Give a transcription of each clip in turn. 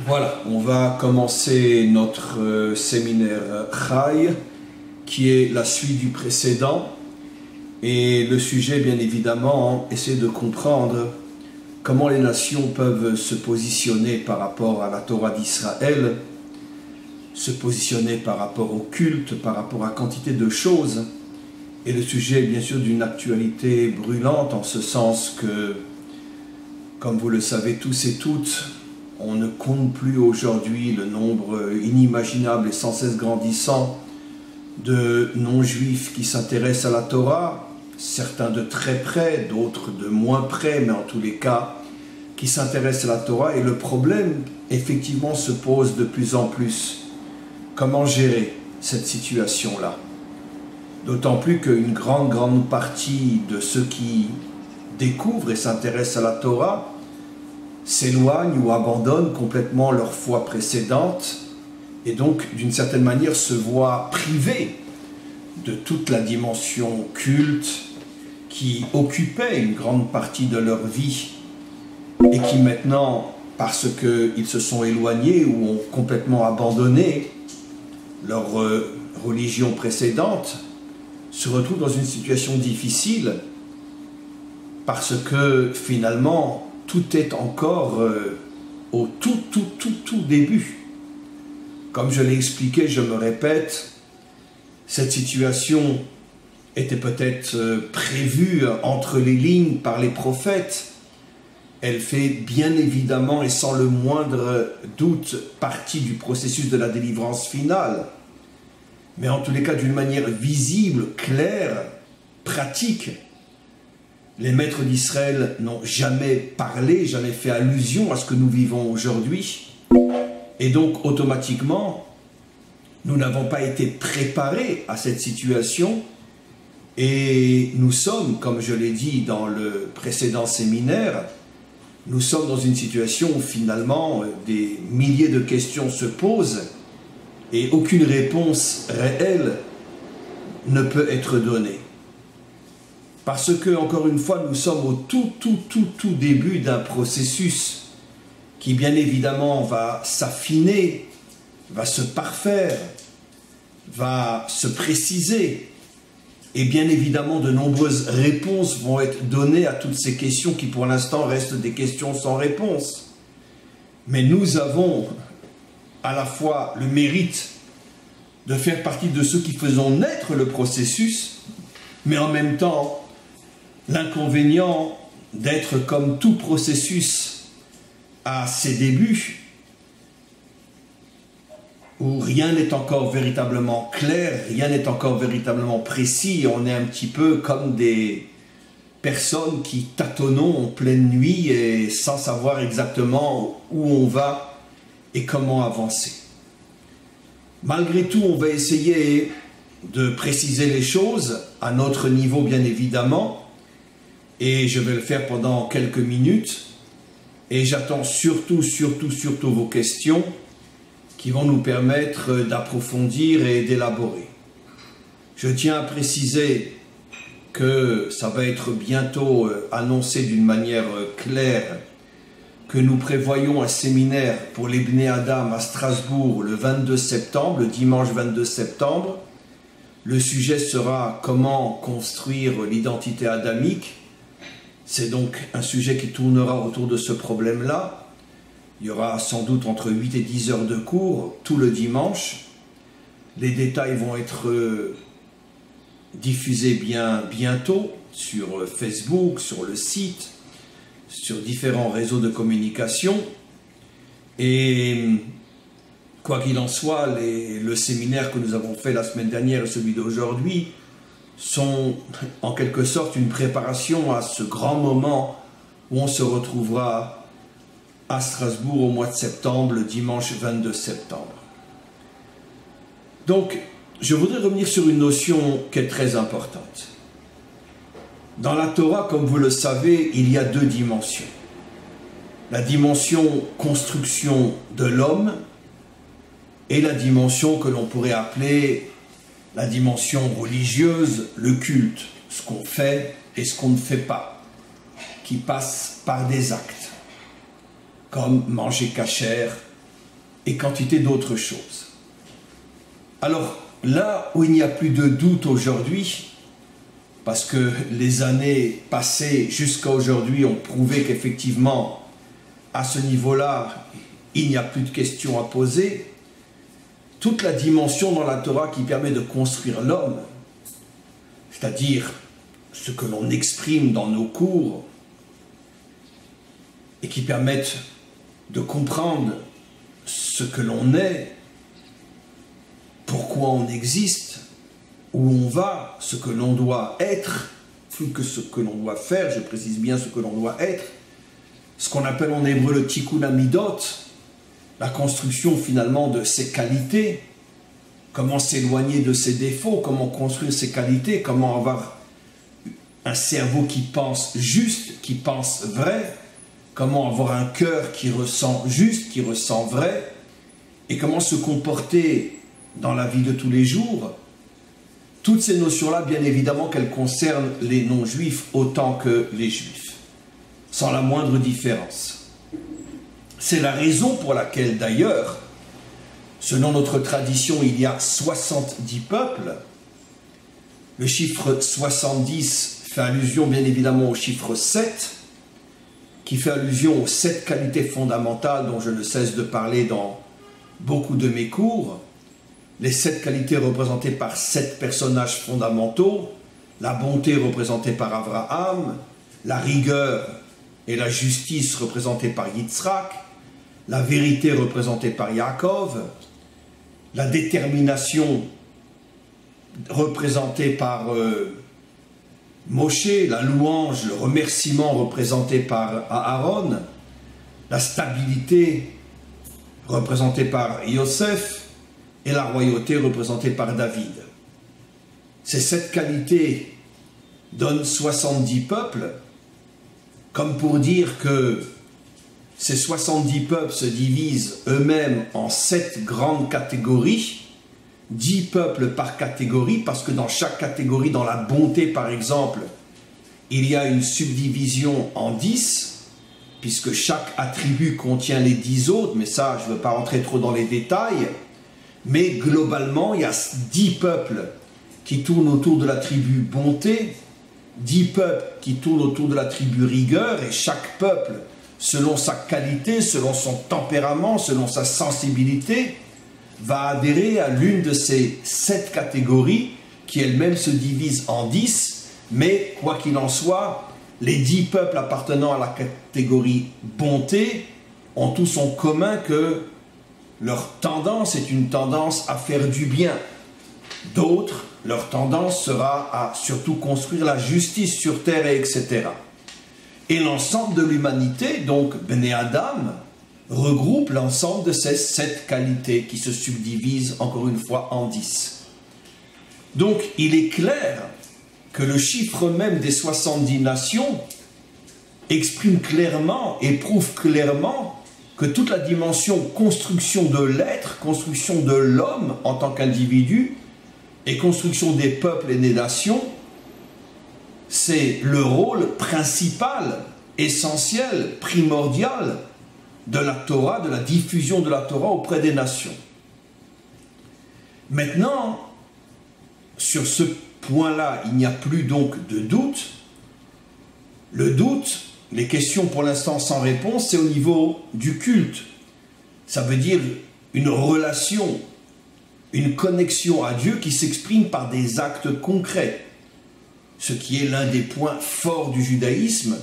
Voilà, on va commencer notre séminaire Chai, qui est la suite du précédent. Et le sujet, bien évidemment, essaie de comprendre comment les nations peuvent se positionner par rapport à la Torah d'Israël, se positionner par rapport au culte, par rapport à quantité de choses. Et le sujet est bien sûr d'une actualité brûlante, en ce sens que, comme vous le savez tous et toutes, on ne compte plus aujourd'hui le nombre inimaginable et sans cesse grandissant de non-juifs qui s'intéressent à la Torah, certains de très près, d'autres de moins près, mais en tous les cas, qui s'intéressent à la Torah. Et le problème, effectivement, se pose de plus en plus. Comment gérer cette situation-là? D'autant plus qu'une grande partie de ceux qui découvrent et s'intéressent à la Torah s'éloignent ou abandonnent complètement leur foi précédente et donc, d'une certaine manière, se voient privés de toute la dimension culte qui occupait une grande partie de leur vie et qui maintenant, parce qu'ils se sont éloignés ou ont complètement abandonné leur religion précédente, se retrouvent dans une situation difficile parce que finalement, tout est encore au tout début. Comme je l'ai expliqué, je me répète, cette situation était peut-être prévue entre les lignes par les prophètes. Elle fait bien évidemment et sans le moindre doute partie du processus de la délivrance finale. Mais en tous les cas, d'une manière visible, claire, pratique, les maîtres d'Israël n'ont jamais parlé, jamais fait allusion à ce que nous vivons aujourd'hui. Et donc, automatiquement, nous n'avons pas été préparés à cette situation. Et nous sommes, comme je l'ai dit dans le précédent séminaire, nous sommes dans une situation où finalement des milliers de questions se posent et aucune réponse réelle ne peut être donnée. Parce que, encore une fois, nous sommes au tout début d'un processus qui, bien évidemment, va s'affiner, va se parfaire, va se préciser. Et bien évidemment, de nombreuses réponses vont être données à toutes ces questions qui, pour l'instant, restent des questions sans réponse. Mais nous avons à la fois le mérite de faire partie de ceux qui faisons naître le processus, mais en même temps, l'inconvénient d'être comme tout processus à ses débuts, où rien n'est encore véritablement clair, rien n'est encore véritablement précis, on est un petit peu comme des personnes qui tâtonnons en pleine nuit et sans savoir exactement où on va et comment avancer. Malgré tout, on va essayer de préciser les choses à notre niveau, bien évidemment, et je vais le faire pendant quelques minutes, et j'attends surtout vos questions qui vont nous permettre d'approfondir et d'élaborer. Je tiens à préciser que ça va être bientôt annoncé d'une manière claire que nous prévoyons un séminaire pour les Bnei Adam à Strasbourg le 22 septembre, le dimanche 22 septembre. Le sujet sera comment construire l'identité adamique. C'est donc un sujet qui tournera autour de ce problème-là. Il y aura sans doute entre 8 et 10 heures de cours tout le dimanche. Les détails vont être diffusés bientôt sur Facebook, sur le site, sur différents réseaux de communication. Et quoi qu'il en soit, le séminaire que nous avons fait la semaine dernière et celui d'aujourd'hui sont en quelque sorte une préparation à ce grand moment où on se retrouvera à Strasbourg au mois de septembre, le dimanche 22 septembre. Donc, je voudrais revenir sur une notion qui est très importante. Dans la Torah, comme vous le savez, il y a deux dimensions. La dimension construction de l'homme et la dimension que l'on pourrait appeler la dimension religieuse, le culte, ce qu'on fait et ce qu'on ne fait pas, qui passe par des actes, comme manger cachère, et quantité d'autres choses. Alors, là où il n'y a plus de doute aujourd'hui, parce que les années passées jusqu'à aujourd'hui ont prouvé qu'effectivement, à ce niveau-là, il n'y a plus de questions à poser, toute la dimension dans la Torah qui permet de construire l'homme, c'est-à-dire ce que l'on exprime dans nos cours, et qui permettent de comprendre ce que l'on est, pourquoi on existe, où on va, ce que l'on doit être, plus que ce que l'on doit faire, je précise bien ce que l'on doit être, ce qu'on appelle en hébreu le tikkun hamidot, la construction finalement de ses qualités, comment s'éloigner de ses défauts, comment construire ses qualités, comment avoir un cerveau qui pense juste, qui pense vrai, comment avoir un cœur qui ressent juste, qui ressent vrai, et comment se comporter dans la vie de tous les jours. Toutes ces notions-là, bien évidemment, qu'elles concernent les non-juifs autant que les juifs, sans la moindre différence. C'est la raison pour laquelle, d'ailleurs, selon notre tradition, il y a 70 peuples. Le chiffre 70 fait allusion, bien évidemment, au chiffre 7, qui fait allusion aux 7 qualités fondamentales dont je ne cesse de parler dans beaucoup de mes cours. Les 7 qualités représentées par 7 personnages fondamentaux, la bonté représentée par Abraham, la rigueur et la justice représentées par Yitzhak, la vérité représentée par Yaakov, la détermination représentée par Moshe, la louange, le remerciement représenté par Aaron, la stabilité représentée par Yosef, et la royauté représentée par David. Ces 7 qualités donnent 70 peuples, comme pour dire que ces 70 peuples se divisent eux-mêmes en 7 grandes catégories, 10 peuples par catégorie, parce que dans chaque catégorie, dans la bonté par exemple, il y a une subdivision en 10, puisque chaque attribut contient les 10 autres, mais ça, je ne veux pas rentrer trop dans les détails. Mais globalement, il y a 10 peuples qui tournent autour de la tribu bonté, 10 peuples qui tournent autour de la tribu rigueur, et chaque peuple, selon sa qualité, selon son tempérament, selon sa sensibilité, va adhérer à l'une de ces 7 catégories qui elles-mêmes se divisent en 10, mais quoi qu'il en soit, les 10 peuples appartenant à la catégorie bonté ont tous en commun que leur tendance est une tendance à faire du bien. D'autres, leur tendance sera à surtout construire la justice sur terre, etc. Et l'ensemble de l'humanité, donc Bnei Adam, regroupe l'ensemble de ces 7 qualités qui se subdivisent encore une fois en 10. Donc il est clair que le chiffre même des 70 nations exprime clairement et prouve clairement que toute la dimension construction de l'être, construction de l'homme en tant qu'individu et construction des peuples et des nations, c'est le rôle principal, essentiel, primordial de la Torah, de la diffusion de la Torah auprès des nations. Maintenant, sur ce point-là, il n'y a plus donc de doute. Le doute, les questions pour l'instant sans réponse, c'est au niveau du culte. Ça veut dire une relation, une connexion à Dieu qui s'exprime par des actes concrets. Ce qui est l'un des points forts du judaïsme.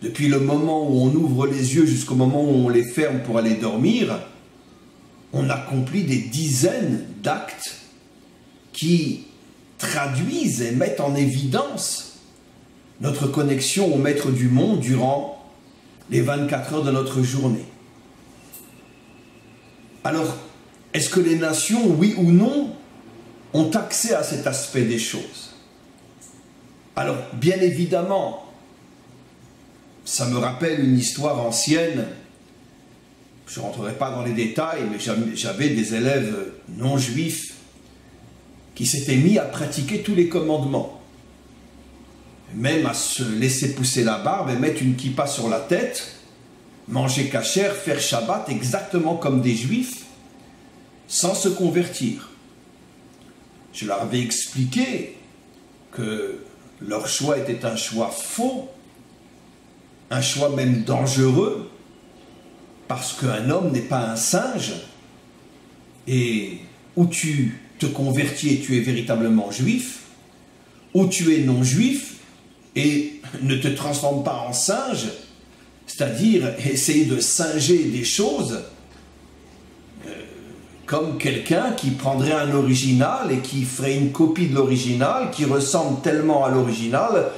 Depuis le moment où on ouvre les yeux jusqu'au moment où on les ferme pour aller dormir, on accomplit des dizaines d'actes qui traduisent et mettent en évidence notre connexion au Maître du monde durant les 24 heures de notre journée. Alors, est-ce que les nations, oui ou non, ont accès à cet aspect des choses? Alors, bien évidemment, ça me rappelle une histoire ancienne. Je ne rentrerai pas dans les détails, mais j'avais des élèves non juifs qui s'étaient mis à pratiquer tous les commandements. Même à se laisser pousser la barbe et mettre une kippa sur la tête, manger kasher, faire Shabbat exactement comme des juifs, sans se convertir. Je leur avais expliqué que leur choix était un choix faux, un choix même dangereux, parce qu'un homme n'est pas un singe, et où tu te convertis et tu es véritablement juif, ou tu es non-juif et ne te transforme pas en singe, c'est-à-dire essayer de singer des choses comme quelqu'un qui prendrait un original et qui ferait une copie de l'original qui ressemble tellement à l'original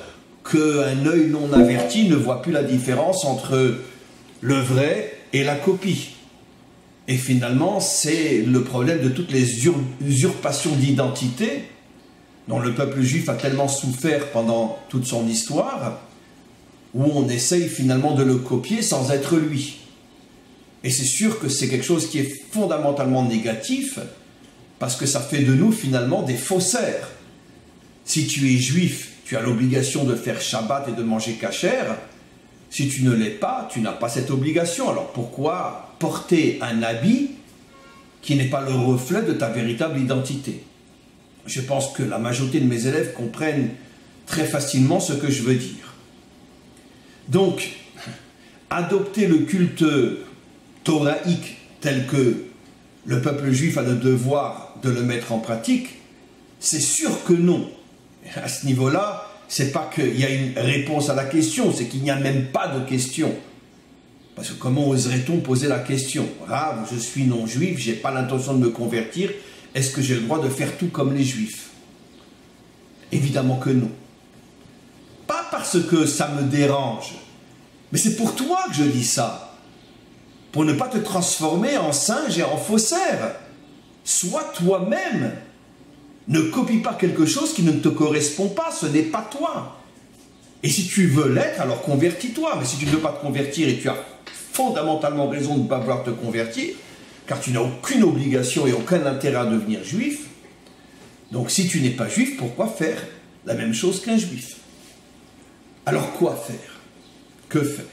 qu'un œil non averti ne voit plus la différence entre le vrai et la copie. Et finalement, c'est le problème de toutes les usurpations d'identité dont le peuple juif a tellement souffert pendant toute son histoire, où on essaye finalement de le copier sans être lui. Et c'est sûr que c'est quelque chose qui est fondamentalement négatif, parce que ça fait de nous finalement des faussaires. Si tu es juif, tu as l'obligation de faire Shabbat et de manger kasher. Si tu ne l'es pas, tu n'as pas cette obligation. Alors pourquoi porter un habit qui n'est pas le reflet de ta véritable identité? Je pense que la majorité de mes élèves comprennent très facilement ce que je veux dire. Donc, adopter le culte thoraïque tel que le peuple juif a le devoir de le mettre en pratique, c'est sûr que non. À ce niveau-là, c'est pas qu'il y a une réponse à la question, c'est qu'il n'y a même pas de question. Parce que comment oserait-on poser la question? Rav, je suis non-juif, je n'ai pas l'intention de me convertir, est-ce que j'ai le droit de faire tout comme les juifs? Évidemment que non. Pas parce que ça me dérange, mais c'est pour toi que je dis ça. Pour ne pas te transformer en singe et en faussaire. Sois toi-même. Ne copie pas quelque chose qui ne te correspond pas, ce n'est pas toi. Et si tu veux l'être, alors convertis-toi. Mais si tu ne veux pas te convertir et tu as fondamentalement raison de ne pas vouloir te convertir, car tu n'as aucune obligation et aucun intérêt à devenir juif, donc si tu n'es pas juif, pourquoi faire la même chose qu'un juif? Alors quoi faire? Que faire?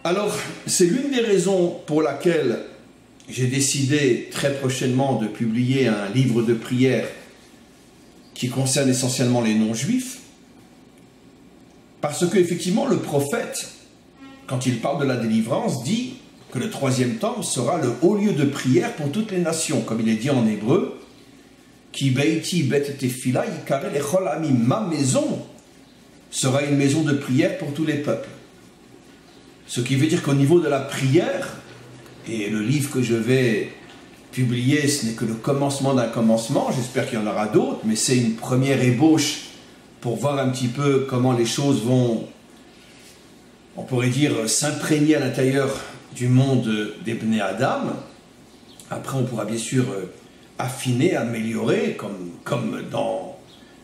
Alors, c'est l'une des raisons pour laquelle j'ai décidé très prochainement de publier un livre de prière qui concerne essentiellement les non-juifs, parce que effectivement le prophète, quand il parle de la délivrance, dit que le troisième temple sera le haut lieu de prière pour toutes les nations, comme il est dit en hébreu, Ki beiti bet tefila yikare lechol amim, ma maison sera une maison de prière pour tous les peuples. Ce qui veut dire qu'au niveau de la prière, et le livre que je vais publier, ce n'est que le commencement d'un commencement, j'espère qu'il y en aura d'autres, mais c'est une première ébauche pour voir un petit peu comment les choses vont, on pourrait dire, s'imprégner à l'intérieur du monde des Bnei Adam. Après, on pourra bien sûr affiner, améliorer, comme dans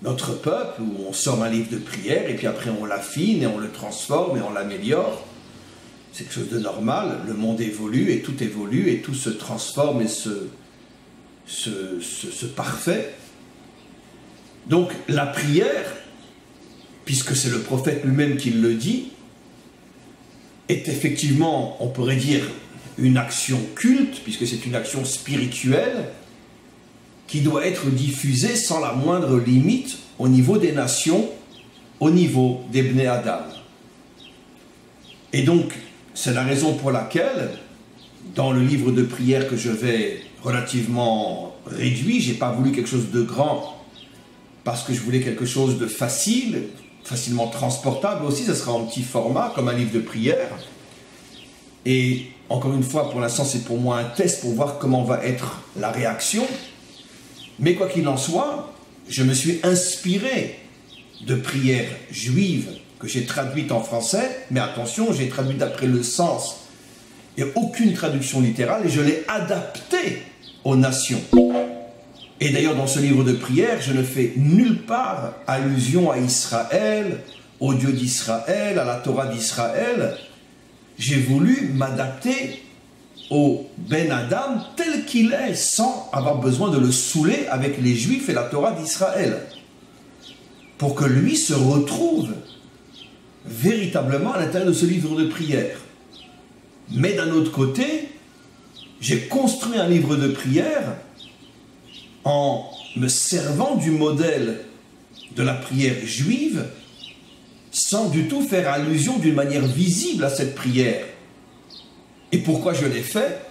notre peuple, où on sort un livre de prière, et puis après on l'affine, et on le transforme, et on l'améliore. C'est quelque chose de normal, le monde évolue, et tout se transforme, et se parfait. Donc la prière, puisque c'est le prophète lui-même qui le dit, est effectivement, on pourrait dire, une action culte, puisque c'est une action spirituelle, qui doit être diffusée sans la moindre limite au niveau des nations, au niveau des Bnei Adam. Et donc, c'est la raison pour laquelle, dans le livre de prière que je vais relativement réduit, je n'ai pas voulu quelque chose de grand, parce que je voulais quelque chose de facile, facilement transportable aussi, ça sera en petit format, comme un livre de prière. Et encore une fois, pour l'instant, c'est pour moi un test pour voir comment va être la réaction. Mais quoi qu'il en soit, je me suis inspiré de prières juives que j'ai traduites en français, mais attention, j'ai traduit d'après le sens. Il n'y a aucune traduction littérale et je l'ai adapté aux nations. Et d'ailleurs, dans ce livre de prière, je ne fais nulle part allusion à Israël, au Dieu d'Israël, à la Torah d'Israël. J'ai voulu m'adapter au Ben Adam tel qu'il est, sans avoir besoin de le saouler avec les Juifs et la Torah d'Israël, pour que lui se retrouve véritablement à l'intérieur de ce livre de prière. Mais d'un autre côté, j'ai construit un livre de prière en me servant du modèle de la prière juive, sans du tout faire allusion d'une manière visible à cette prière. Et pourquoi je l'ai fait?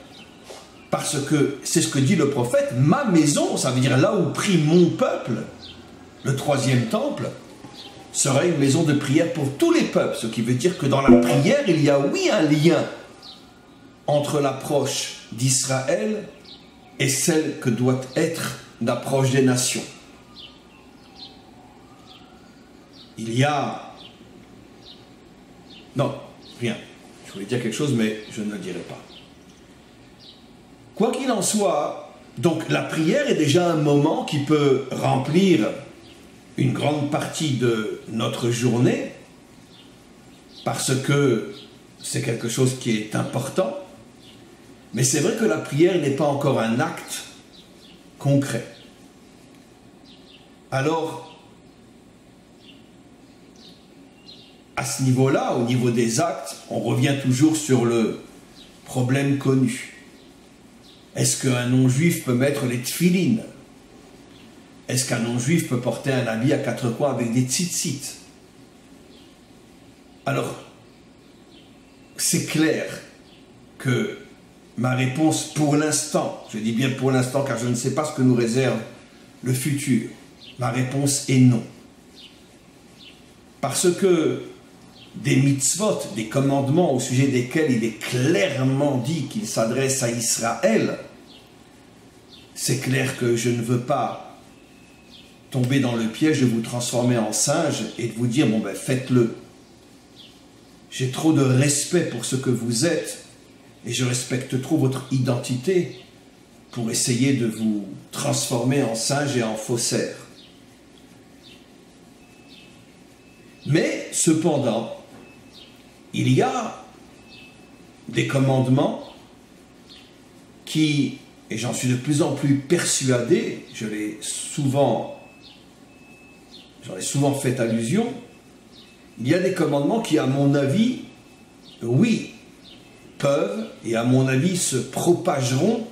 Parce que c'est ce que dit le prophète, ma maison, ça veut dire là où prie mon peuple, le troisième temple, sera une maison de prière pour tous les peuples. Ce qui veut dire que dans la prière, il y a oui un lien entre l'approche d'Israël et celle que doit être l'approche des nations. Il y a... Non, rien. Je voulais dire quelque chose, mais je ne le dirai pas. Quoi qu'il en soit, donc la prière est déjà un moment qui peut remplir une grande partie de notre journée, parce que c'est quelque chose qui est important, mais c'est vrai que la prière n'est pas encore un acte concret. Alors, à ce niveau-là, au niveau des actes, on revient toujours sur le problème connu. Est-ce qu'un non-juif peut mettre les tfilines? Est-ce qu'un non-juif peut porter un habit à quatre coins avec des tzitzit? Alors, c'est clair que ma réponse pour l'instant, je dis bien pour l'instant car je ne sais pas ce que nous réserve le futur, ma réponse est non. Parce que des mitzvot, des commandements au sujet desquels il est clairement dit qu'il s'adresse à Israël, c'est clair que je ne veux pas tomber dans le piège de vous transformer en singe et de vous dire, bon ben faites-le. J'ai trop de respect pour ce que vous êtes et je respecte trop votre identité pour essayer de vous transformer en singe et en faussaire. Mais cependant, il y a des commandements qui, et j'en suis de plus en plus persuadé, j'en ai souvent fait allusion, il y a des commandements qui, à mon avis, oui, peuvent, et à mon avis, se propageront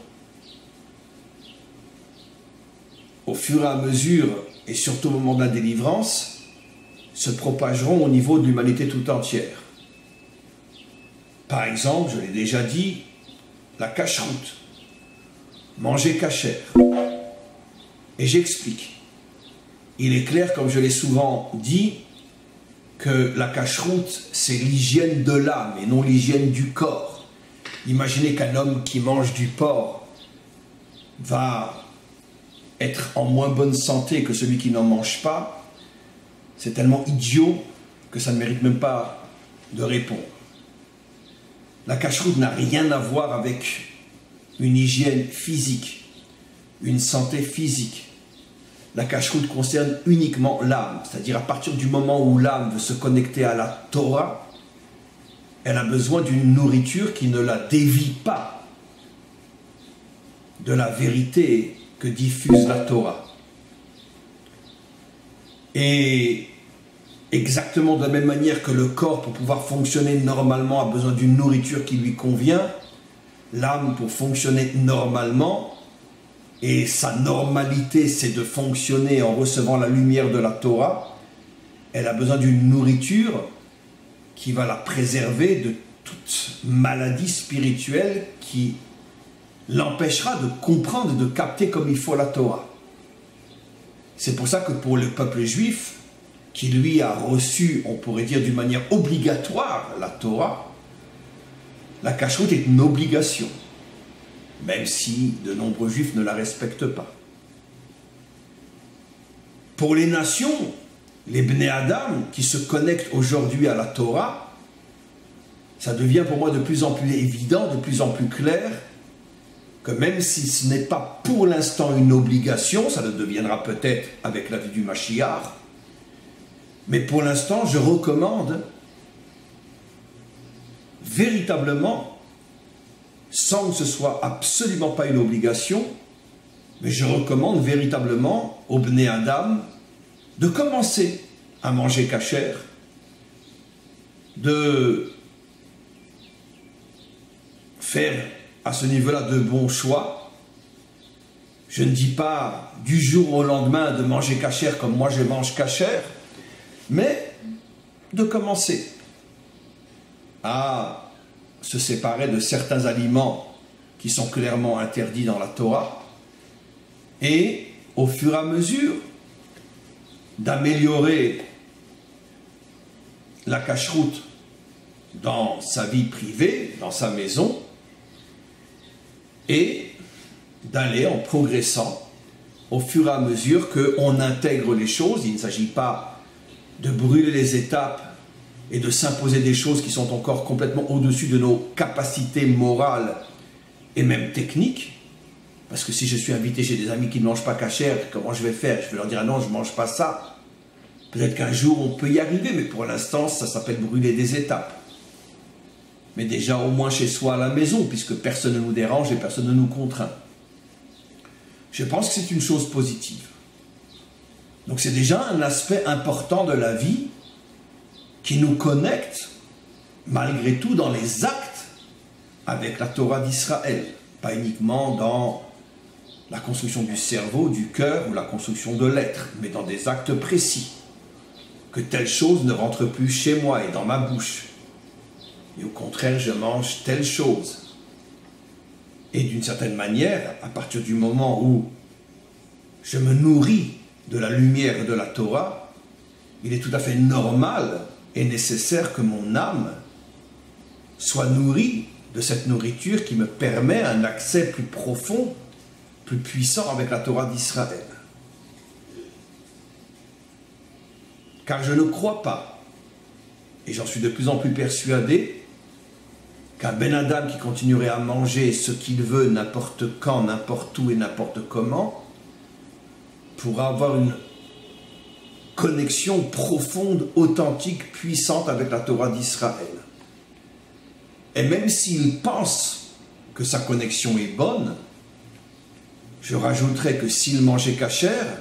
au fur et à mesure, et surtout au moment de la délivrance, se propageront au niveau de l'humanité tout entière. Par exemple, je l'ai déjà dit, la cacheroute, manger cachère. Et j'explique. Il est clair, comme je l'ai souvent dit, que la cacheroute, c'est l'hygiène de l'âme et non l'hygiène du corps. Imaginez qu'un homme qui mange du porc va être en moins bonne santé que celui qui n'en mange pas. C'est tellement idiot que ça ne mérite même pas de répondre. La cacheroute n'a rien à voir avec une hygiène physique, une santé physique. La cacheroute concerne uniquement l'âme, c'est-à-dire à partir du moment où l'âme veut se connecter à la Torah, elle a besoin d'une nourriture qui ne la dévie pas de la vérité que diffuse la Torah. Et exactement de la même manière que le corps, pour pouvoir fonctionner normalement, a besoin d'une nourriture qui lui convient, l'âme, pour fonctionner normalement, et sa normalité, c'est de fonctionner en recevant la lumière de la Torah, elle a besoin d'une nourriture qui va la préserver de toute maladie spirituelle qui l'empêchera de comprendre et de capter comme il faut la Torah. C'est pour ça que pour le peuple juif, qui lui a reçu, on pourrait dire d'une manière obligatoire, la Torah, la cacheroute est une obligation, même si de nombreux juifs ne la respectent pas. Pour les nations, les Bnei Adam qui se connectent aujourd'hui à la Torah, ça devient pour moi de plus en plus évident, de plus en plus clair, que même si ce n'est pas pour l'instant une obligation, ça le deviendra peut-être avec la vie du Mashiach, mais pour l'instant, je recommande véritablement, sans que ce soit absolument pas une obligation, mais je recommande véritablement aux Bnei Adam de commencer à manger cachère de faire à ce niveau-là de bons choix. Je ne dis pas du jour au lendemain de manger cachère comme moi je mange cachère, mais de commencer à se séparer de certains aliments qui sont clairement interdits dans la Torah et au fur et à mesure d'améliorer la cacheroute dans sa vie privée, dans sa maison, et d'aller en progressant au fur et à mesure qu'on intègre les choses. Il ne s'agit pas de brûler les étapes et de s'imposer des choses qui sont encore complètement au-dessus de nos capacités morales et même techniques. Parce que si je suis invité chez des amis qui ne mangent pas cachère, comment je vais faire? Je vais leur dire ah non, je ne mange pas ça. Peut-être qu'un jour on peut y arriver, mais pour l'instant ça s'appelle brûler des étapes. Mais déjà au moins chez soi à la maison, puisque personne ne nous dérange et personne ne nous contraint. Je pense que c'est une chose positive. Donc c'est déjà un aspect important de la vie qui nous connecte, malgré tout, dans les actes avec la Torah d'Israël. Pas uniquement dans la construction du cerveau, du cœur ou la construction de l'être, mais dans des actes précis. Que telle chose ne rentre plus chez moi et dans ma bouche. Et au contraire, je mange telle chose. Et d'une certaine manière, à partir du moment où je me nourris de la lumière et de la Torah, il est tout à fait normal et nécessaire que mon âme soit nourrie de cette nourriture qui me permet un accès plus profond, plus puissant avec la Torah d'Israël. Car je ne crois pas, et j'en suis de plus en plus persuadé, qu'un Ben Adam qui continuerait à manger ce qu'il veut n'importe quand, n'importe où et n'importe comment, pourra avoir une connexion profonde, authentique, puissante avec la Torah d'Israël. Et même s'il pense que sa connexion est bonne, je rajouterais que s'il mangeait cachère,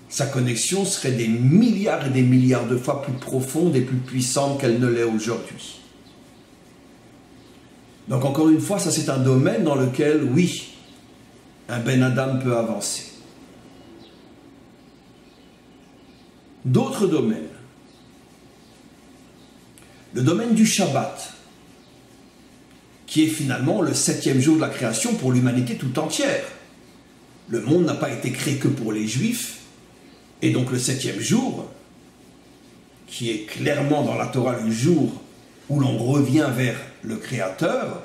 sa connexion serait des milliards et des milliards de fois plus profonde et plus puissante qu'elle ne l'est aujourd'hui. Donc encore une fois, ça c'est un domaine dans lequel, oui, un Ben Adam peut avancer. D'autres domaines. Le domaine du Shabbat, qui est finalement le 7e jour de la création pour l'humanité tout entière. Le monde n'a pas été créé que pour les Juifs, et donc le 7e jour, qui est clairement dans la Torah le jour où l'on revient vers le Créateur,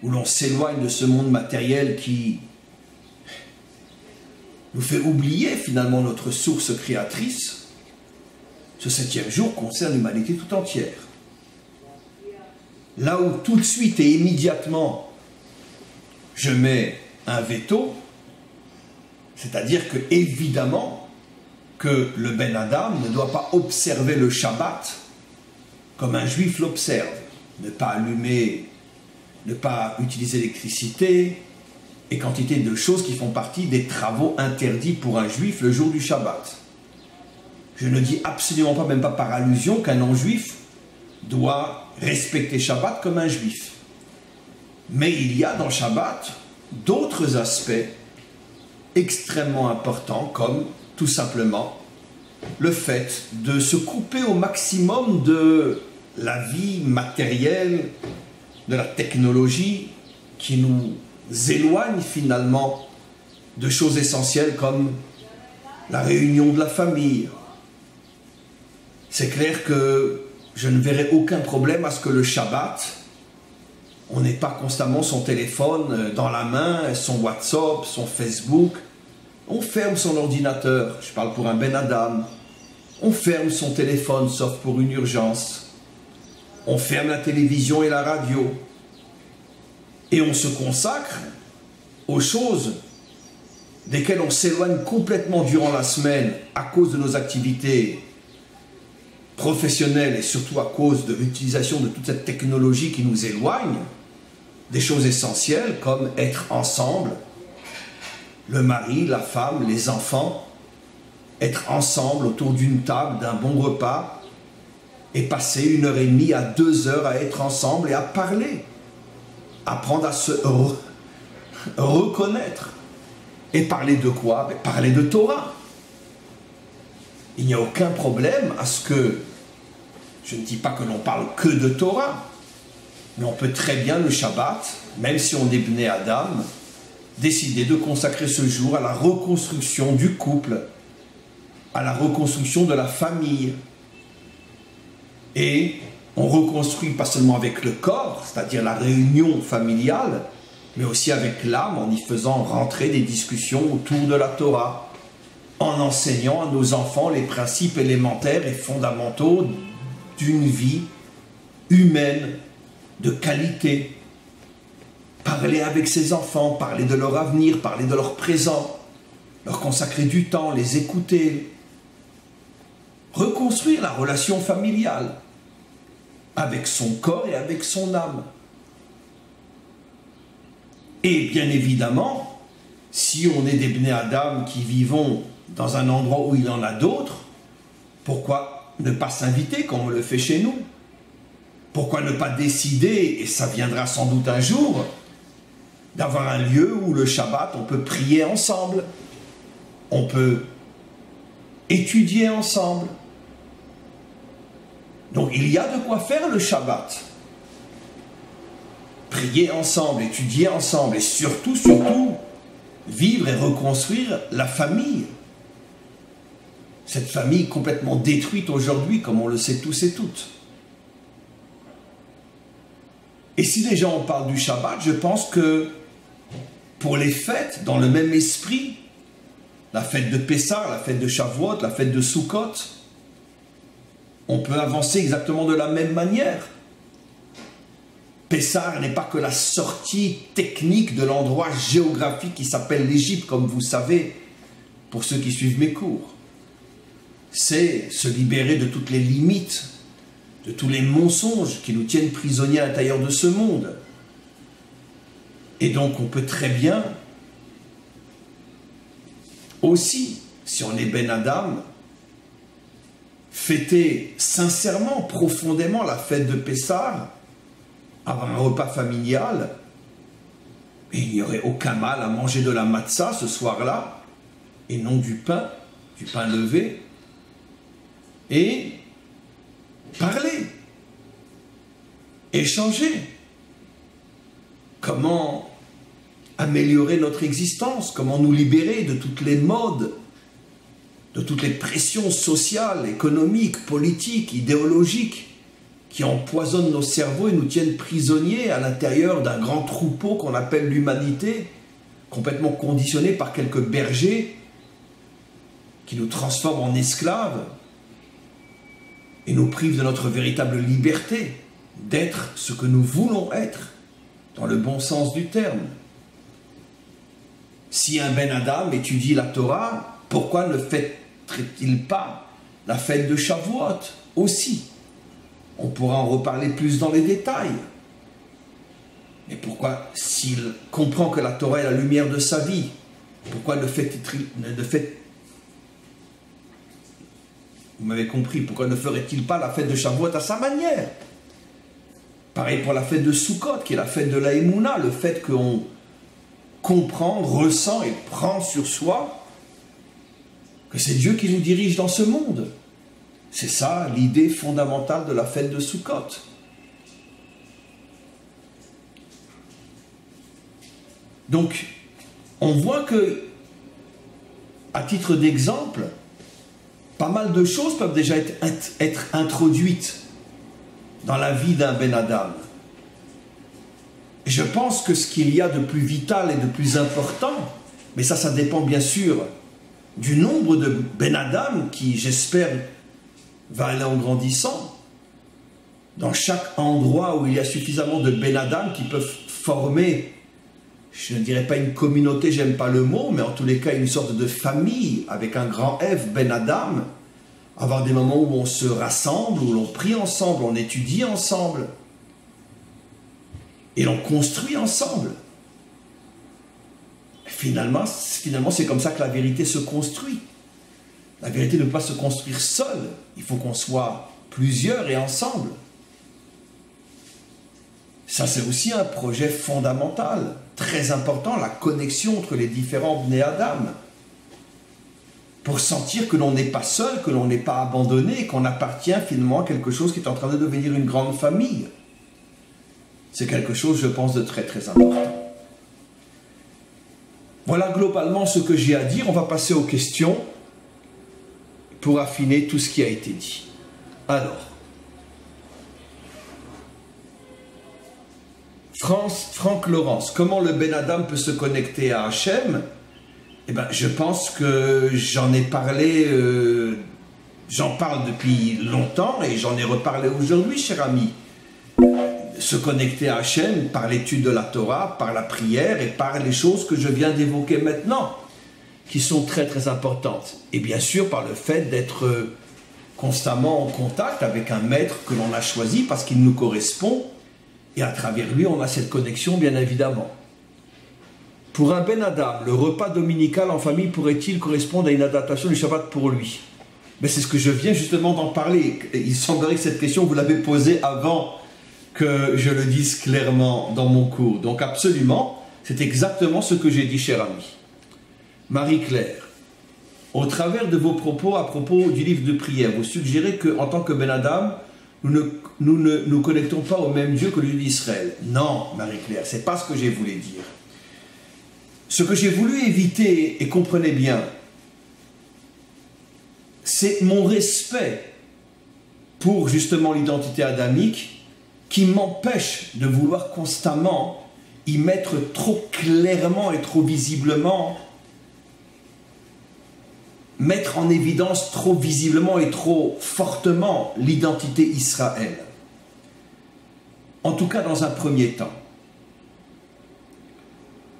où l'on s'éloigne de ce monde matériel qui nous fait oublier finalement notre source créatrice, ce 7e jour concerne l'humanité tout entière. Là où tout de suite et immédiatement je mets un veto, c'est-à-dire que évidemment que le Ben Adam ne doit pas observer le Shabbat comme un juif l'observe, ne pas allumer, ne pas utiliser l'électricité et quantité de choses qui font partie des travaux interdits pour un juif le jour du Shabbat. Je ne dis absolument pas, même pas par allusion, qu'un non-juif doit respecter Shabbat comme un juif. Mais il y a dans Shabbat d'autres aspects extrêmement importants, comme tout simplement le fait de se couper au maximum de la vie matérielle, de la technologie qui nous éloigne finalement de choses essentielles comme la réunion de la famille. C'est clair que je ne verrai aucun problème à ce que le Shabbat, on n'ait pas constamment son téléphone dans la main, son WhatsApp, son Facebook. On ferme son ordinateur, je parle pour un Ben Adam. On ferme son téléphone, sauf pour une urgence. On ferme la télévision et la radio. Et on se consacre aux choses desquelles on s'éloigne complètement durant la semaine à cause de nos activités professionnelles et surtout à cause de l'utilisation de toute cette technologie qui nous éloigne des choses essentielles comme être ensemble, le mari, la femme, les enfants, être ensemble autour d'une table, d'un bon repas, et passer 1h30 à 2 heures à être ensemble et à parler. Apprendre à se reconnaître. Et parler de quoi? Parler de Torah. Il n'y a aucun problème à ce que, je ne dis pas que l'on parle que de Torah, mais on peut très bien le Shabbat, même si on est Bnei Adam, décider de consacrer ce jour à la reconstruction du couple, à la reconstruction de la famille. Et on reconstruit pas seulement avec le corps, c'est-à-dire la réunion familiale, mais aussi avec l'âme en y faisant rentrer des discussions autour de la Torah, en enseignant à nos enfants les principes élémentaires et fondamentaux d'une vie humaine de qualité. Parler avec ses enfants, parler de leur avenir, parler de leur présent, leur consacrer du temps, les écouter. Reconstruire la relation familiale avec son corps et avec son âme. Et bien évidemment, si on est des Bnei Adam qui vivons dans un endroit où il y en a d'autres, pourquoi ne pas s'inviter comme on le fait chez nous? Pourquoi ne pas décider, et ça viendra sans doute un jour, d'avoir un lieu où le Shabbat, on peut prier ensemble, on peut étudier ensemble. Donc il y a de quoi faire le Shabbat. Prier ensemble, étudier ensemble, et surtout, vivre et reconstruire la famille. Cette famille complètement détruite aujourd'hui, comme on le sait tous et toutes. Et si déjà on parle du Shabbat, je pense que pour les fêtes, dans le même esprit, la fête de Pessah, la fête de Shavuot, la fête de Sukkot, on peut avancer exactement de la même manière. Pessah n'est pas que la sortie technique de l'endroit géographique qui s'appelle l'Égypte, comme vous savez, pour ceux qui suivent mes cours. C'est se libérer de toutes les limites, de tous les mensonges qui nous tiennent prisonniers à l'intérieur de ce monde. Et donc on peut très bien aussi, si on est Ben Adam, fêter sincèrement, profondément la fête de Pessah, avoir un repas familial, et il n'y aurait aucun mal à manger de la matzah ce soir-là, et non du pain levé, et parler, échanger. Comment améliorer notre existence, comment nous libérer de toutes les modes, de toutes les pressions sociales, économiques, politiques, idéologiques, qui empoisonnent nos cerveaux et nous tiennent prisonniers à l'intérieur d'un grand troupeau qu'on appelle l'humanité, complètement conditionné par quelques bergers qui nous transforment en esclaves et nous privent de notre véritable liberté d'être ce que nous voulons être, dans le bon sens du terme. Si un Ben Adam étudie la Torah, pourquoi ne fêterait-il pas la fête de Shavuot aussi? On pourra en reparler plus dans les détails. Mais pourquoi, s'il comprend que la Torah est la lumière de sa vie, pourquoi vous m'avez compris, pourquoi ne ferait-il pas la fête de Shavuot à sa manière? Pareil pour la fête de Sukkot, qui est la fête de la Emouna, le fait qu'on comprend, ressent et prend sur soi que c'est Dieu qui nous dirige dans ce monde. C'est ça l'idée fondamentale de la fête de Sukkot. Donc, on voit que, à titre d'exemple, pas mal de choses peuvent déjà être introduites dans la vie d'un Ben Adam. Et je pense que ce qu'il y a de plus vital et de plus important, mais ça dépend bien sûr du nombre de Ben Adam qui, j'espère, va aller en grandissant. Dans chaque endroit où il y a suffisamment de Ben Adam qui peuvent former, je ne dirais pas une communauté, j'aime pas le mot, mais en tous les cas une sorte de famille avec un grand F, Ben Adam, avoir des moments où on se rassemble, où l'on prie ensemble, on étudie ensemble, et l'on construit ensemble. Finalement, c'est comme ça que la vérité se construit. La vérité ne peut pas se construire seule. Il faut qu'on soit plusieurs et ensemble. Ça, c'est aussi un projet fondamental, très important, la connexion entre les différents Bnei Adam. Pour sentir que l'on n'est pas seul, que l'on n'est pas abandonné, qu'on appartient finalement à quelque chose qui est en train de devenir une grande famille. C'est quelque chose, je pense, de très très important. Voilà globalement ce que j'ai à dire. On va passer aux questions pour affiner tout ce qui a été dit. Alors, Franck Laurence, comment le Ben Adam peut se connecter à Hachem? Eh bien, je pense que j'en ai parlé, j'en parle depuis longtemps et j'en ai reparlé aujourd'hui, cher ami. Se connecter à Hachem par l'étude de la Torah, par la prière et par les choses que je viens d'évoquer maintenant, qui sont très très importantes. Et bien sûr par le fait d'être constamment en contact avec un maître que l'on a choisi parce qu'il nous correspond et à travers lui on a cette connexion bien évidemment. Pour un Ben Adam, le repas dominical en famille pourrait-il correspondre à une adaptation du Shabbat pour lui? Mais c'est ce que je viens justement d'en parler. Il semblerait que cette question vous l'avez posée avant que je le dise clairement dans mon cours. Donc absolument, c'est exactement ce que j'ai dit, cher ami. Marie-Claire, au travers de vos propos à propos du livre de prière, vous suggérez qu'en tant que Ben Adam, nous ne nous connectons pas au même Dieu que le Dieu d'Israël. Non, Marie-Claire, c'est pas ce que j'ai voulu dire. Ce que j'ai voulu éviter, et comprenez bien, c'est mon respect pour justement l'identité adamique qui m'empêche de vouloir constamment y mettre trop clairement et trop visiblement, mettre en évidence trop visiblement et trop fortement l'identité Israël. En tout cas dans un premier temps.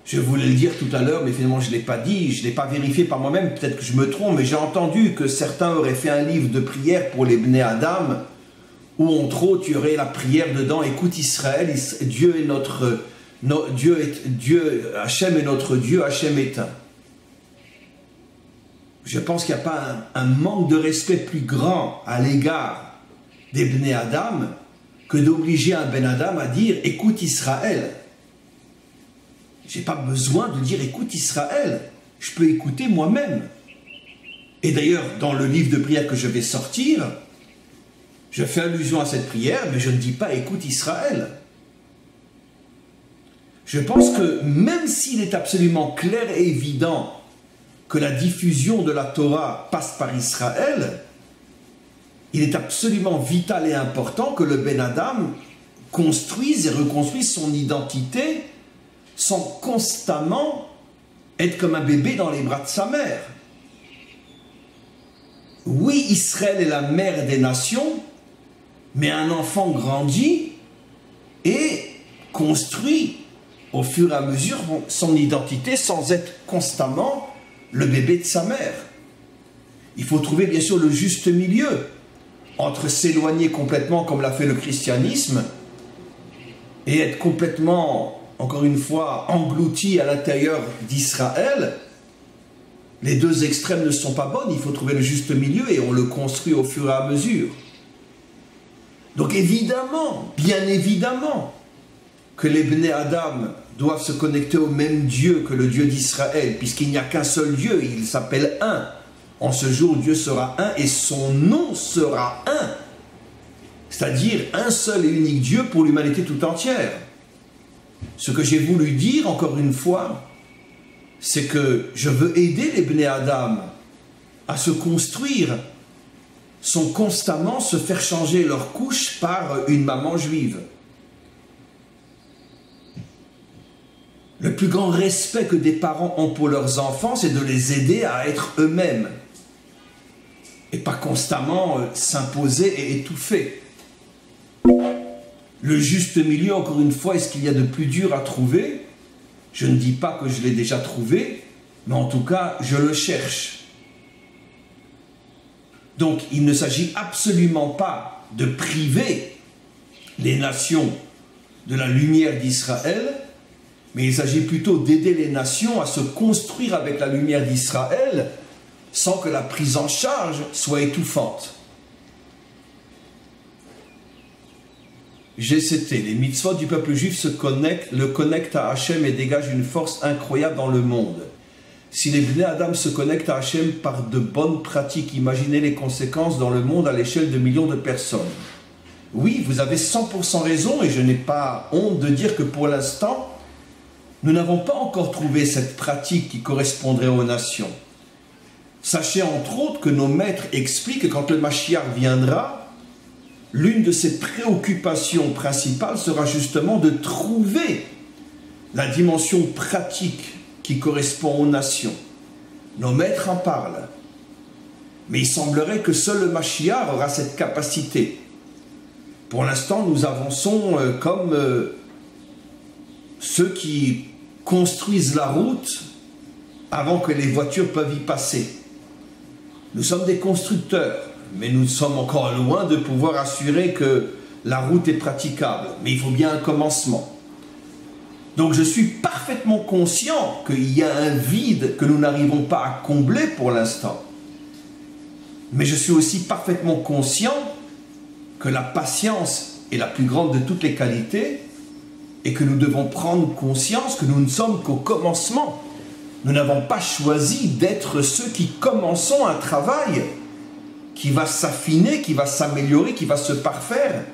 Je voulais le dire tout à l'heure, mais finalement je ne l'ai pas dit, je ne l'ai pas vérifié par moi-même, peut-être que je me trompe, mais j'ai entendu que certains auraient fait un livre de prière pour les Bnei Adam, où entre autres il y aurait la prière dedans, écoute Israël, Dieu est notre Dieu, Hachem est notre Dieu, Hachem est un. Je pense qu'il n'y a pas un manque de respect plus grand à l'égard des Bnei Adam que d'obliger un Ben Adam à dire écoute Israël. Je n'ai pas besoin de dire écoute Israël, je peux écouter moi-même. Et d'ailleurs, dans le livre de prière que je vais sortir, je fais allusion à cette prière, mais je ne dis pas écoute Israël. Je pense que même s'il est absolument clair et évident que la diffusion de la Torah passe par Israël, il est absolument vital et important que le Ben Adam construise et reconstruise son identité sans constamment être comme un bébé dans les bras de sa mère. Oui, Israël est la mère des nations, mais un enfant grandit et construit au fur et à mesure son identité sans être constamment le bébé de sa mère. Il faut trouver bien sûr le juste milieu entre s'éloigner complètement comme l'a fait le christianisme et être complètement, encore une fois, englouti à l'intérieur d'Israël. Les deux extrêmes ne sont pas bonnes, il faut trouver le juste milieu et on le construit au fur et à mesure. Donc évidemment, bien évidemment, que les Bnei Adam doivent se connecter au même Dieu que le Dieu d'Israël, puisqu'il n'y a qu'un seul Dieu, il s'appelle un. En ce jour, Dieu sera un et son nom sera un. C'est-à-dire un seul et unique Dieu pour l'humanité tout entière. Ce que j'ai voulu dire, encore une fois, c'est que je veux aider les Bnei Adam à se construire sans constamment se faire changer leur couche par une maman juive. Le plus grand respect que des parents ont pour leurs enfants, c'est de les aider à être eux-mêmes. Et pas constamment s'imposer et étouffer. Le juste milieu, encore une fois, est-ce qu'il y a de plus dur à trouver? Je ne dis pas que je l'ai déjà trouvé, mais en tout cas, je le cherche. Donc, il ne s'agit absolument pas de priver les nations de la lumière d'Israël, mais il s'agit plutôt d'aider les nations à se construire avec la lumière d'Israël sans que la prise en charge soit étouffante. GCT, les mitzvot du peuple juif le connectent à Hachem et dégagent une force incroyable dans le monde. Si les Bnei Adam se connectent à Hachem par de bonnes pratiques, imaginez les conséquences dans le monde à l'échelle de millions de personnes. Oui, vous avez 100% raison et je n'ai pas honte de dire que pour l'instant, nous n'avons pas encore trouvé cette pratique qui correspondrait aux nations. Sachez entre autres que nos maîtres expliquent que quand le Mashiach viendra, l'une de ses préoccupations principales sera justement de trouver la dimension pratique qui correspond aux nations. Nos maîtres en parlent. Mais il semblerait que seul le Mashiach aura cette capacité. Pour l'instant, nous avançons comme ceux qui construisent la route avant que les voitures peuvent y passer. Nous sommes des constructeurs, mais nous sommes encore loin de pouvoir assurer que la route est praticable. Mais il faut bien un commencement. Donc je suis parfaitement conscient qu'il y a un vide que nous n'arrivons pas à combler pour l'instant. Mais je suis aussi parfaitement conscient que la patience est la plus grande de toutes les qualités et que nous devons prendre conscience que nous ne sommes qu'au commencement. Nous n'avons pas choisi d'être ceux qui commençons un travail qui va s'affiner, qui va s'améliorer, qui va se parfaire,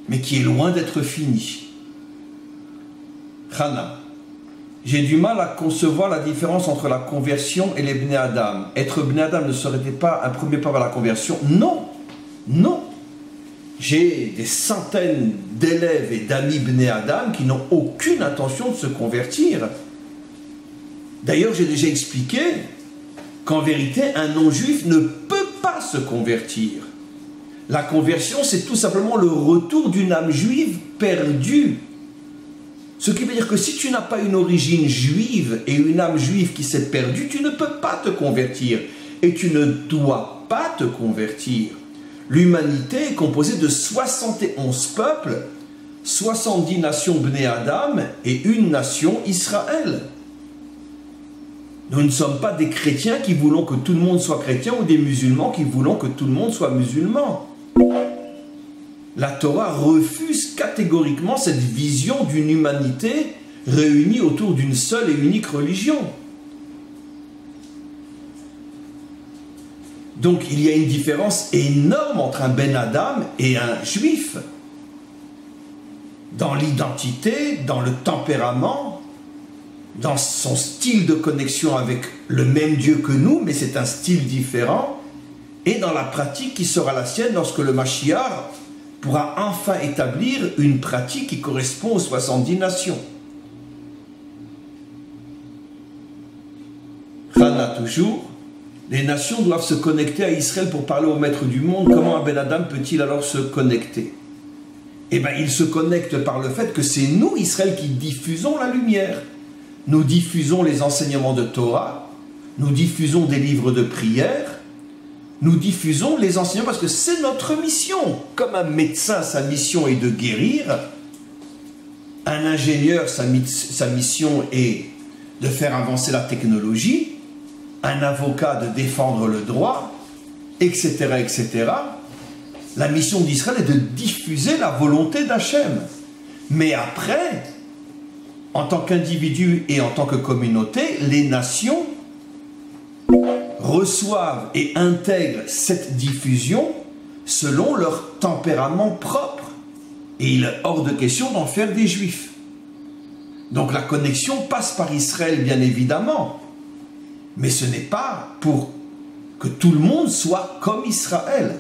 mais qui est loin d'être fini. Chana, j'ai du mal à concevoir la différence entre la conversion et les Bnei Adam. Être Bnei Adam ne serait-il pas un premier pas vers la conversion? Non, non. J'ai des centaines d'élèves et d'amis Bnei Adam qui n'ont aucune intention de se convertir. D'ailleurs, j'ai déjà expliqué qu'en vérité, un non-juif ne peut pas se convertir. La conversion, c'est tout simplement le retour d'une âme juive perdue. Ce qui veut dire que si tu n'as pas une origine juive et une âme juive qui s'est perdue, tu ne peux pas te convertir. Et tu ne dois pas te convertir. L'humanité est composée de 71 peuples, 70 nations Bnei Adam et une nation Israël. Nous ne sommes pas des chrétiens qui voulons que tout le monde soit chrétien ou des musulmans qui voulons que tout le monde soit musulman. La Torah refuse catégoriquement cette vision d'une humanité réunie autour d'une seule et unique religion. Donc il y a une différence énorme entre un Ben Adam et un juif. Dans l'identité, dans le tempérament, dans son style de connexion avec le même Dieu que nous, mais c'est un style différent, et dans la pratique qui sera la sienne lorsque le Mashiach pourra enfin établir une pratique qui correspond aux 70 nations. Chana toujours, les nations doivent se connecter à Israël pour parler au maître du monde. Comment un Ben Adam peut-il alors se connecter? Eh bien, il se connecte par le fait que c'est nous, Israël, qui diffusons la lumière. Nous diffusons les enseignements de Torah, nous diffusons des livres de prière, nous diffusons les enseignements parce que c'est notre mission. Comme un médecin, sa mission est de guérir, un ingénieur, sa mission est de faire avancer la technologie, un avocat de défendre le droit, etc., etc. La mission d'Israël est de diffuser la volonté d'Hachem. Mais après, en tant qu'individu et en tant que communauté, les nations reçoivent et intègrent cette diffusion selon leur tempérament propre. Et il est hors de question d'en faire des juifs. Donc la connexion passe par Israël, bien évidemment. Mais ce n'est pas pour que tout le monde soit comme Israël.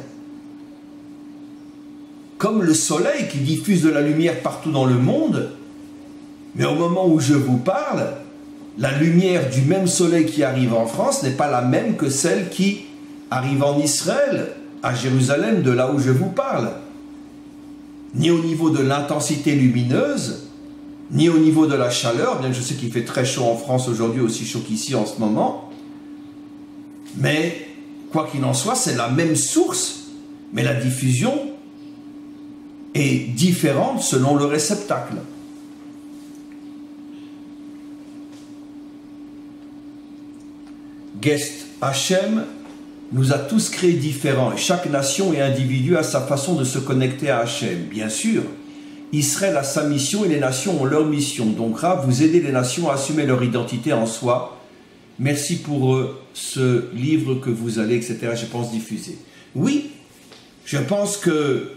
Comme le soleil qui diffuse de la lumière partout dans le monde, mais au moment où je vous parle, la lumière du même soleil qui arrive en France n'est pas la même que celle qui arrive en Israël, à Jérusalem, de là où je vous parle. Ni au niveau de l'intensité lumineuse, ni au niveau de la chaleur, bien que je sais qu'il fait très chaud en France aujourd'hui, aussi chaud qu'ici en ce moment. Mais, quoi qu'il en soit, c'est la même source, mais la diffusion est différente selon le réceptacle. Guest, Hachem nous a tous créés différents et chaque nation et individu a sa façon de se connecter à Hachem. Bien sûr, Israël a sa mission et les nations ont leur mission. Donc Rav, vous aidez les nations à assumer leur identité en soi. Merci pour ce livre que vous allez, etc., je pense, diffuser. Oui, je pense que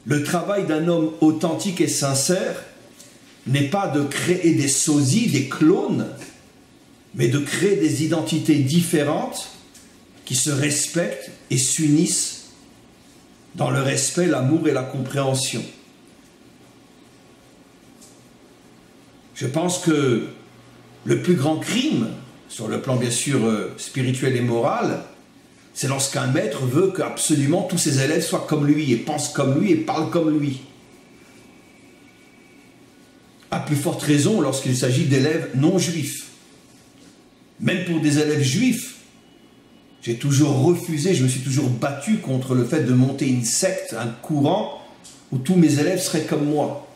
le travail d'un homme authentique et sincère n'est pas de créer des sosies, des clones, mais de créer des identités différentes qui se respectent et s'unissent dans le respect, l'amour et la compréhension. Je pense que le plus grand crime, sur le plan bien sûr spirituel et moral, c'est lorsqu'un maître veut qu'absolument tous ses élèves soient comme lui et pensent comme lui et parlent comme lui. À plus forte raison lorsqu'il s'agit d'élèves non juifs. Même pour des élèves juifs, j'ai toujours refusé, je me suis toujours battu contre le fait de monter une secte, un courant où tous mes élèves seraient comme moi.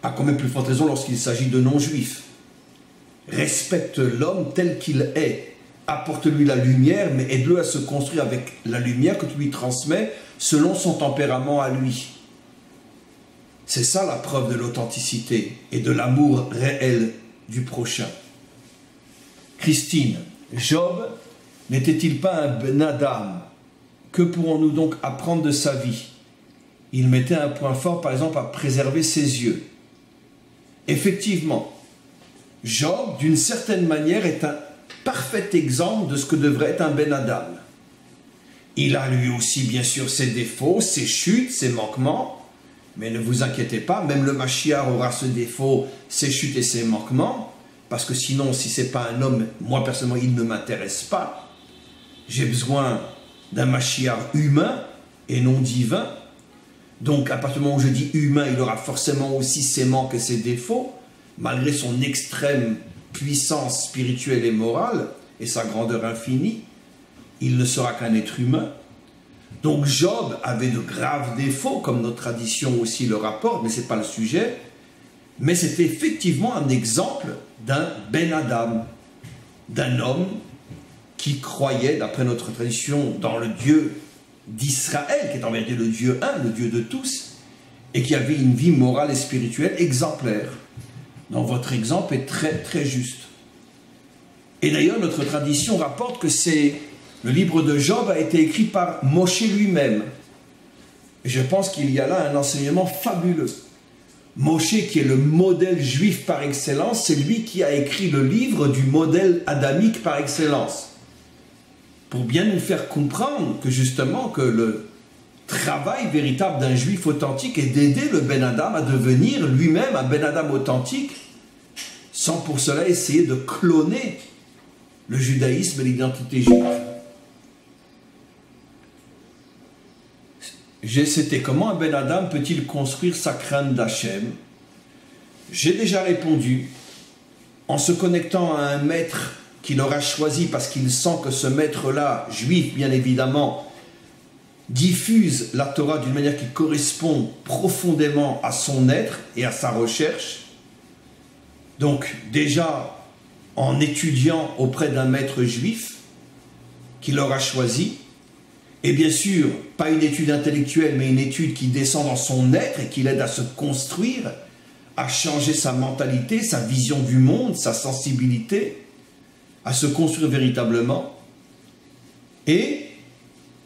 À quand même plus forte raison lorsqu'il s'agit de non-juifs. Respecte l'homme tel qu'il est. Apporte-lui la lumière, mais aide-le à se construire avec la lumière que tu lui transmets selon son tempérament à lui. C'est ça la preuve de l'authenticité et de l'amour réel du prochain. Christine, Job n'était-il pas un Ben Adam? Que pourrons-nous donc apprendre de sa vie? Il mettait un point fort, par exemple, à préserver ses yeux. Effectivement, Job, d'une certaine manière, est un parfait exemple de ce que devrait être un Ben Adam. Il a lui aussi, bien sûr, ses défauts, ses chutes, ses manquements, mais ne vous inquiétez pas, même le Mashiach aura ce défaut, ses chutes et ses manquements, parce que sinon, si ce n'est pas un homme, moi personnellement, il ne m'intéresse pas. J'ai besoin d'un Mashiach humain et non divin. Donc, à partir du moment où je dis humain, il aura forcément aussi ses manques et ses défauts, malgré son extrême puissance spirituelle et morale et sa grandeur infinie, il ne sera qu'un être humain. Donc Job avait de graves défauts, comme notre tradition aussi le rapporte, mais ce n'est pas le sujet. Mais c'était effectivement un exemple d'un Ben Adam, d'un homme qui croyait, d'après notre tradition, dans le Dieu d'Israël, qui est en vérité le Dieu un, le Dieu de tous, et qui avait une vie morale et spirituelle exemplaire. Donc votre exemple est très très juste. Et d'ailleurs, notre tradition rapporte que le livre de Job a été écrit par Moshe lui-même. Et je pense qu'il y a là un enseignement fabuleux. Moshe, qui est le modèle juif par excellence, c'est lui qui a écrit le livre du modèle adamique par excellence. Pour bien nous faire comprendre que justement que le travail véritable d'un juif authentique est d'aider le Ben Adam à devenir lui-même un Ben Adam authentique, sans pour cela essayer de cloner le judaïsme et l'identité juive. C'était comment un Ben Adam peut-il construire sa crainte d'Hachem? J'ai déjà répondu en se connectant à un maître qu'il aura choisi parce qu'il sent que ce maître-là, juif bien évidemment, diffuse la Torah d'une manière qui correspond profondément à son être et à sa recherche. Donc déjà en étudiant auprès d'un maître juif qu'il aura choisi, et bien sûr, pas une étude intellectuelle, mais une étude qui descend dans son être et qui l'aide à se construire, à changer sa mentalité, sa vision du monde, sa sensibilité, à se construire véritablement. Et,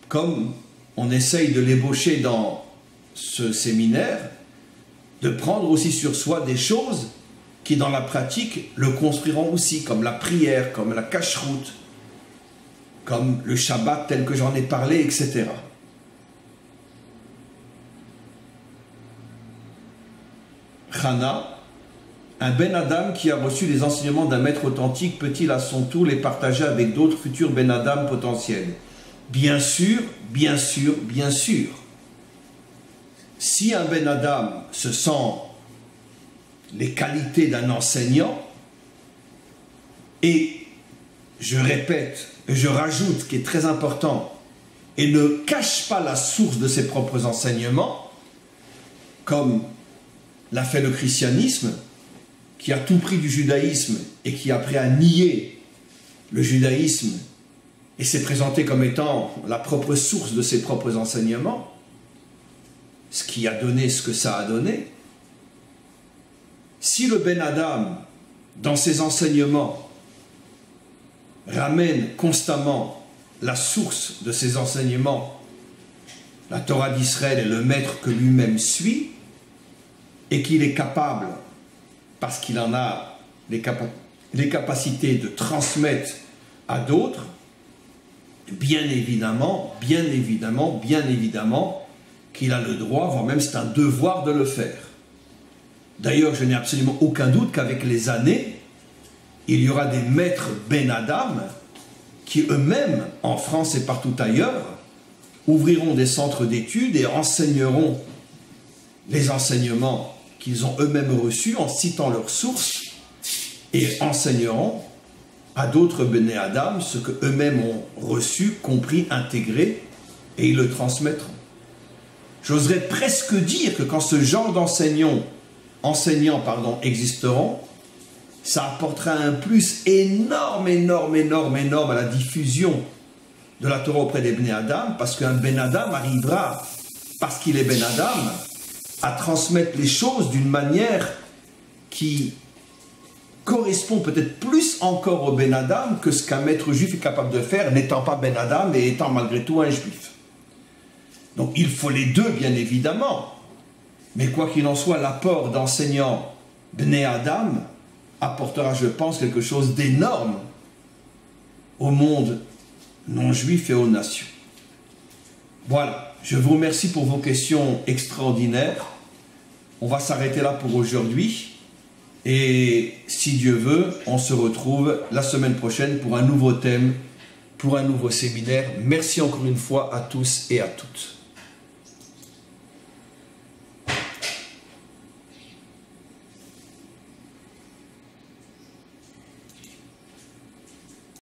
comme on essaye de l'ébaucher dans ce séminaire, de prendre aussi sur soi des choses qui, dans la pratique, le construiront aussi, comme la prière, comme la cacheroute, comme le Shabbat tel que j'en ai parlé, etc. Chana, un Ben Adam qui a reçu les enseignements d'un maître authentique peut-il à son tour les partager avec d'autres futurs Ben Adam potentiels? Bien sûr, bien sûr, bien sûr. Si un Ben Adam se sent les qualités d'un enseignant, et je répète, je rajoute, ce qui est très important, et ne cache pas la source de ses propres enseignements, comme l'a fait le christianisme, qui a tout pris du judaïsme et qui après a nié le judaïsme et s'est présenté comme étant la propre source de ses propres enseignements. ce qui a donné ce que ça a donné. Si le Ben Adam, dans ses enseignements, ramène constamment la source de ses enseignements, la Torah d'Israël est le maître que lui-même suit, et qu'il est capable, parce qu'il en a les capacités de transmettre à d'autres, bien évidemment, qu'il a le droit, voire même c'est un devoir de le faire. D'ailleurs, je n'ai absolument aucun doute qu'avec les années, il y aura des maîtres Ben Adam qui eux-mêmes, en France et partout ailleurs, ouvriront des centres d'études et enseigneront les enseignements qu'ils ont eux-mêmes reçus en citant leurs sources et enseigneront à d'autres Ben Adam ce qu'eux-mêmes ont reçu, compris, intégré, et ils le transmettront. J'oserais presque dire que quand ce genre d'enseignants existeront, ça apportera un plus énorme à la diffusion de la Torah auprès des Ben Adam, parce qu'un Ben Adam arrivera, parce qu'il est Ben Adam, à transmettre les choses d'une manière qui correspond peut-être plus encore au Ben Adam que ce qu'un maître juif est capable de faire, n'étant pas Ben Adam et étant malgré tout un juif. Donc il faut les deux, bien évidemment. Mais quoi qu'il en soit, l'apport d'enseignants Bnei Adam apportera, je pense, quelque chose d'énorme au monde non juif et aux nations. Voilà, je vous remercie pour vos questions extraordinaires. On va s'arrêter là pour aujourd'hui. Et si Dieu veut, on se retrouve la semaine prochaine pour un nouveau thème, pour un nouveau séminaire. Merci encore une fois à tous et à toutes.